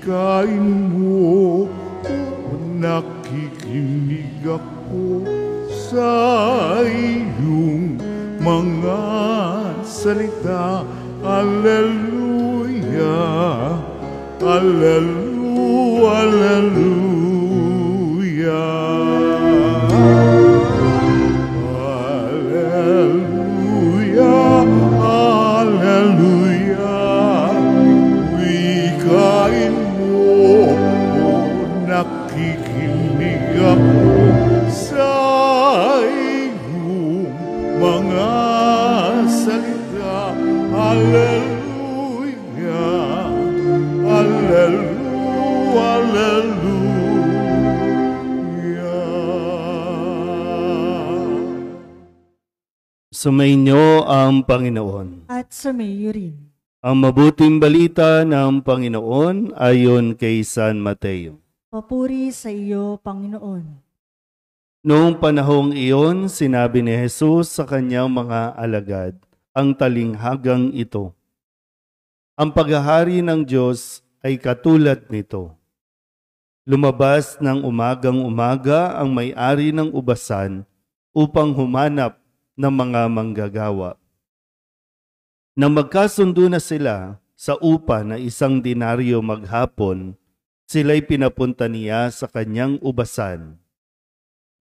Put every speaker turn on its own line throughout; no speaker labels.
wikain mo, o nakikinig ako sa iyong mga salita. Alleluia, Alleluia, Alleluia. Alleluia, Alleluia. Wikain mo, o nakikinig ako sa iyong mga salita. Alleluia, Alleluia, Alleluia.
Sumainyo ang Panginoon.
At sumayo rin.
Ang mabuting balita ng Panginoon ayon kay San Mateo.
Papuri sa iyo, Panginoon.
Noong panahong iyon, sinabi ni Jesus sa kanyang mga alagad ang talinghagang ito. Ang paghahari ng Diyos ay katulad nito. Lumabas ng umagang-umaga ang may-ari ng ubasan upang humanap ng mga manggagawa. Nang magkasundo na sila sa upa na 1 denaryo maghapon, sila'y pinapunta niya sa kanyang ubasan.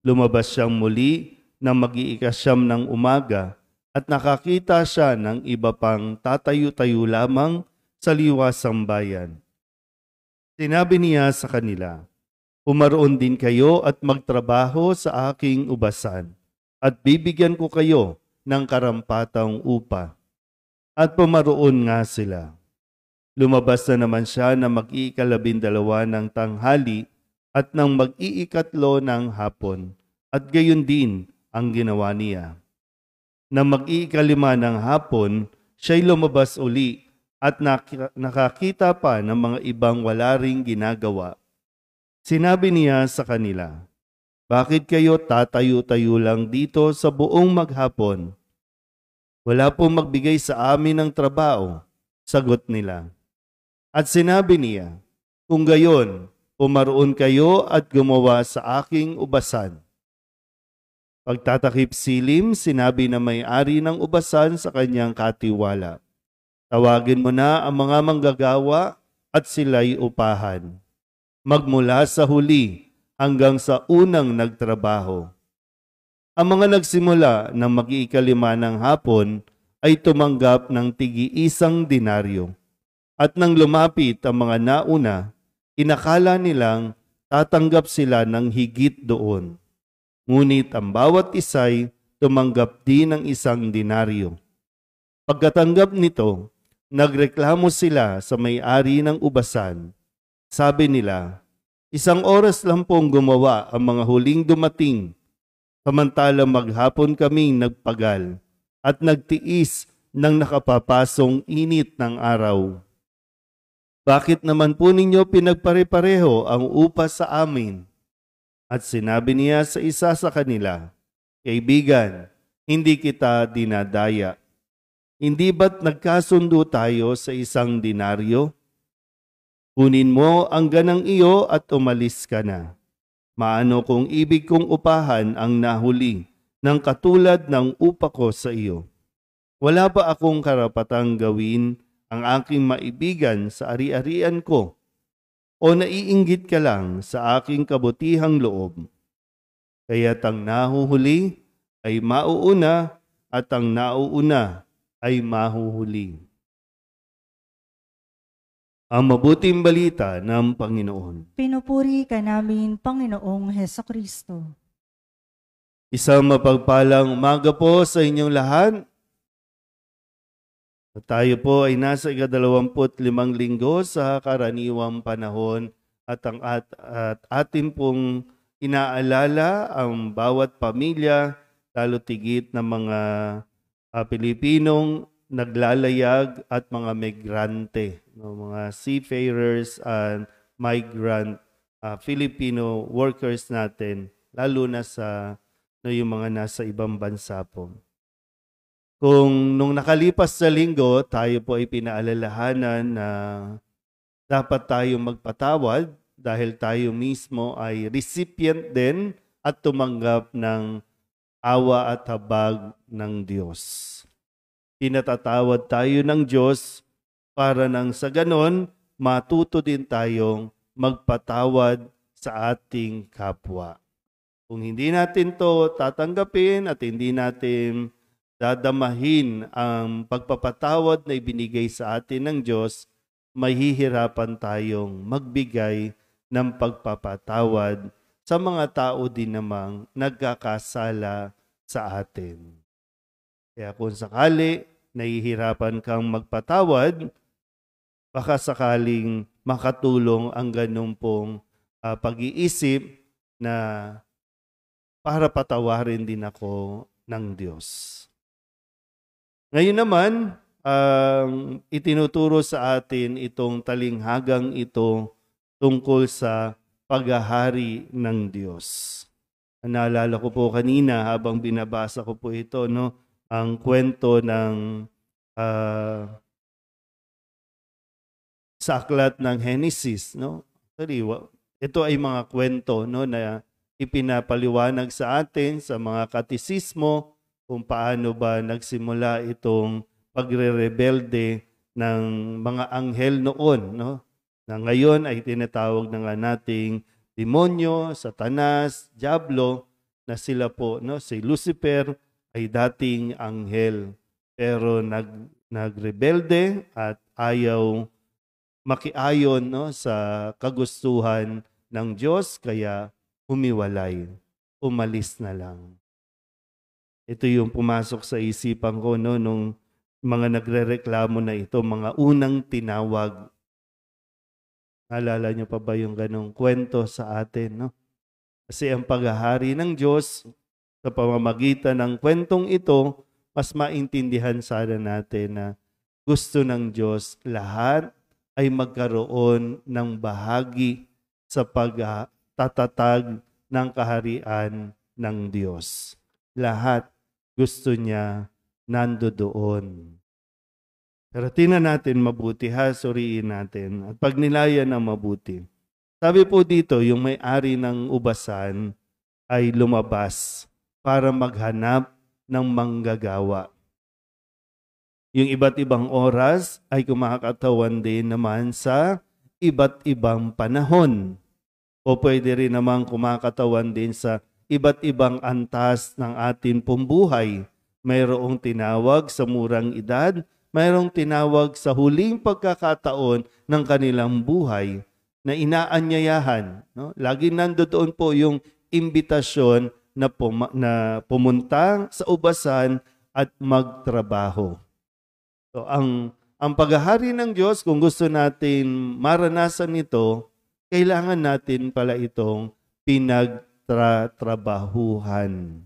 Lumabas siyang muli nang mag-iikasyam ng umaga at nakakita siya ng iba pang tatayo-tayo lamang sa liwasang bayan. Sinabi niya sa kanila, "Pumaroon din kayo at magtrabaho sa aking ubasan, at bibigyan ko kayo ng karampatang upa." At pumaroon nga sila. Lumabas na naman siya na mag-iikalabindalawa ng tanghali at nang mag-iikatlo ng hapon, at gayon din ang ginawa niya. Nang mag-iikalima ng hapon, siya'y lumabas uli at nakakita pa ng mga ibang wala ring ginagawa. Sinabi niya sa kanila, "Bakit kayo tatayo-tayo lang dito sa buong maghapon? Wala pong magbigay sa amin ng trabaho," sagot nila. At sinabi niya, "Kung gayon, pumaroon kayo at gumawa sa aking ubasan." Pagtatakip silim, sinabi na may-ari ng ubasan sa kanyang katiwala, "Tawagin mo na ang mga manggagawa at sila'y upahan, magmula sa huli hanggang sa unang nagtrabaho." Ang mga nagsimula ng mag-iikalima ng hapon ay tumanggap ng tig-1 denaryo. At nang lumapit ang mga nauna, inakala nilang tatanggap sila ng higit doon. Ngunit ang bawat isa'y tumanggap din ng 1 denaryo. Pagkatanggap nito, nagreklamo sila sa may-ari ng ubasan. Sabi nila, "1 oras lang pong gumawa ang mga huling dumating, samantalang maghapon kaming nagpagal at nagtiis ng nakapapasong init ng araw. Bakit naman po ninyo pinagpare-pareho ang upa sa amin?" At sinabi niya sa isa sa kanila, "Kaibigan, hindi kita dinadaya. Hindi ba't nagkasundo tayo sa 1 denaryo? Kunin mo ang ganang iyo at umalis ka na. Maano kung ibig kong upahan ang nahuli ng katulad ng upa ko sa iyo? Wala ba akong karapatang gawin ang aking maibigan sa ari-arian ko? O naiinggit ka lang sa aking kabutihang loob? Kaya't ang nahuhuli ay mauuna at ang nauuna ay mahuhuli." Ang mabuting balita ng Panginoon.
Pinupuri ka namin, Panginoong Hesukristo.
Isang mapagpalang umaga po sa inyong lahat. Tayo po ay nasa ika-25 linggo sa karaniwang panahon at atin pong inaalala ang bawat pamilya, lalo tigit ng mga Pilipinong naglalayag at mga migrante, mga seafarers and migrant Filipino workers natin, lalo na sa yung mga nasa ibang bansa po. Kung nung nakalipas sa linggo, tayo po ay pinaalalahanan na dapat tayong magpatawad dahil tayo mismo ay recipient din at tumanggap ng awa at habag ng Diyos. Pinatatawad tayo ng Diyos para nang sa ganon, matuto din tayong magpatawad sa ating kapwa. Kung hindi natin to tatanggapin at hindi natin dadamahin ang pagpapatawad na ibinigay sa atin ng Diyos, mahihirapan tayong magbigay ng pagpapatawad sa mga tao din namang nagkakasala sa atin. Kaya kung sakali nahihirapan kang magpatawad, baka sakaling makatulong ang ganun pong pag-iisip na para patawarin din ako ng Diyos. Ngayon naman, itinuturo sa atin itong talinghagang ito tungkol sa paghahari ng Diyos. Naalala ko po kanina habang binabasa ko po ito, no, ang kwento ng sa aklat ng Genesis, no? Actually, ito ay mga kwento, no, na ipinapaliwanag sa atin sa mga katisismo kung paano ba nagsimula itong pagre-rebelde ng mga anghel noon, no? Na ngayon ay tinatawag na nga nating demonyo, Satanas, Diablo, na sila po, no, si Lucifer ay dating anghel pero nagrebelde at ayaw makiayon, no, sa kagustuhan ng Diyos kaya humiwalay, umalis na lang. Ito yung pumasok sa isipan ko, no, nung mga nagrereklamo na ito, mga unang tinawag. Naalala niyo pa ba yung ganong kwento sa atin, no? Kasi ang paghahari ng Diyos sa pamamagitan ng kwentong ito, mas maintindihan sana natin na gusto ng Diyos lahat ay magkaroon ng bahagi sa pagtatatag ng kaharian ng Diyos. Lahat gusto niya nandoon. Pero tingnan natin mabuti, ha, suriin natin. At pag nilayan ng mabuti. Sabi po dito, yung may-ari ng ubasan ay lumabas para maghanap ng manggagawa. Yung iba't ibang oras ay kumakatawan din naman sa iba't ibang panahon. O pwede rin naman kumakatawan din sa iba't ibang antas ng ating pumbuhay. Mayroong tinawag sa murang edad, mayroong tinawag sa huling pagkakataon ng kanilang buhay na inaanyayahan. No? Lagi nandoon po yung imbitasyon na pumunta sa ubasan at magtrabaho. So, ang paghahari ng Diyos, kung gusto natin maranasan ito, kailangan natin pala itong pinagtrabahuhan.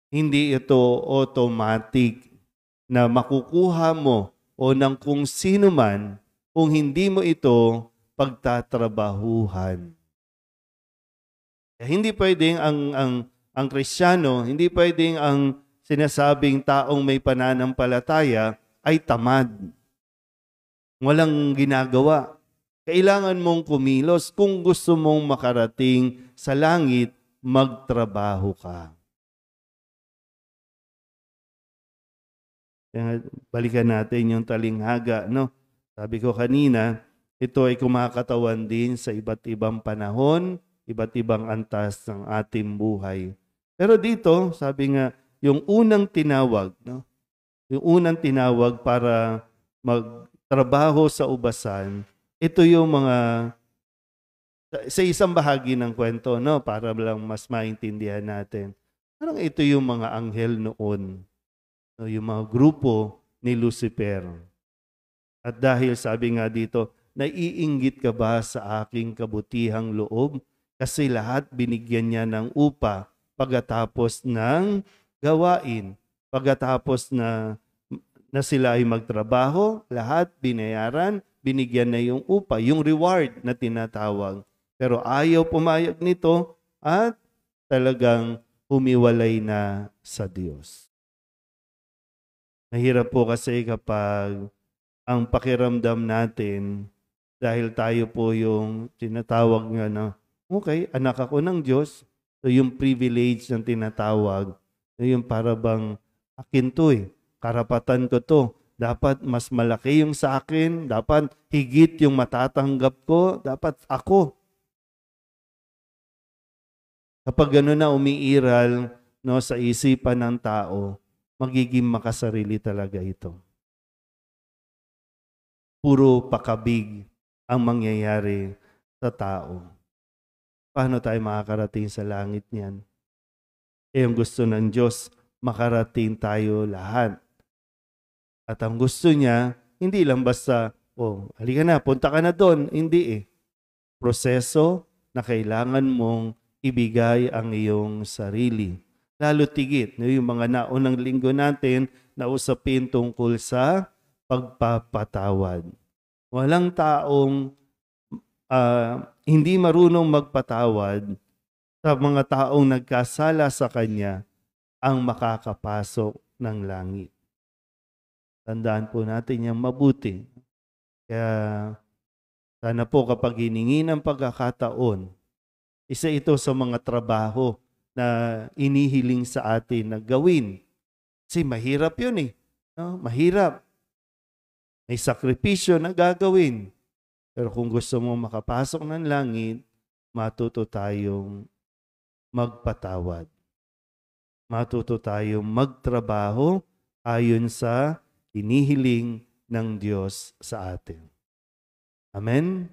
Hindi ito automatic na makukuha mo o ng kung sino man kung hindi mo ito pagtatrabahuhan. Hindi pwedeng ang Kristiyano, hindi pwedeng ang sinasabing taong may pananampalataya ay tamad. Walang ginagawa. Kailangan mong kumilos kung gusto mong makarating sa langit, magtrabaho ka. Balikan natin yung talinghaga, no? Sabi ko kanina, ito ay kumakatawan din sa iba't ibang panahon, iba't ibang antas ng ating buhay. Pero dito, sabi nga, yung unang tinawag, no? Yung unang tinawag para magtrabaho sa ubasan, ito yung mga, sa isang bahagi ng kwento, no? Para lang mas maintindihan natin. Parang ito yung mga anghel noon, no? Yung mga grupo ni Lucifer. At dahil sabi nga dito, naiinggit ka ba sa aking kabutihang loob? Kasi lahat binigyan niya ng upa pagkatapos ng gawain. Pagkatapos na sila ay magtrabaho, lahat binayaran, binigyan na yung upa, yung reward na tinatawag. Pero ayaw pumayag nito at talagang humiwalay na sa Diyos. Mahirap po kasi kapag ang pakiramdam natin dahil tayo po yung tinatawag nga na, okay, anak ako ng Diyos. So yung privilege ng tinatawag, so yung para bang akin to karapatan ko to. Dapat mas malaki yung sa akin, dapat higit yung matatanggap ko, dapat ako. Kapag gano'n na umiiral sa isipan ng tao, magiging makasarili talaga ito. Puro pakabig ang mangyayari sa tao. Paano tayo makakarating sa langit niyan? Yung gusto ng Diyos, makarating tayo lahat. At ang gusto niya, hindi lang basta, halika na, punta ka na doon. Hindi Proseso na kailangan mong ibigay ang iyong sarili. Lalo tigit, yung mga naunang linggo natin na usapin tungkol sa pagpapatawad. Walang taong hindi marunong magpatawad sa mga taong nagkasala sa kanya ang makakapasok ng langit. Tandaan po natin yung mabuti. Kaya sana po kapag hiningi ng pagkakataon, isa ito sa mga trabaho na inihiling sa atin na gawin. Kasi mahirap yun No? Mahirap. May sakripisyo na gagawin. Pero kung gusto mo makapasok ng langit, matuto tayong magpatawad. Matuto tayong magtrabaho ayon sa inihiling ng Diyos sa atin. Amen?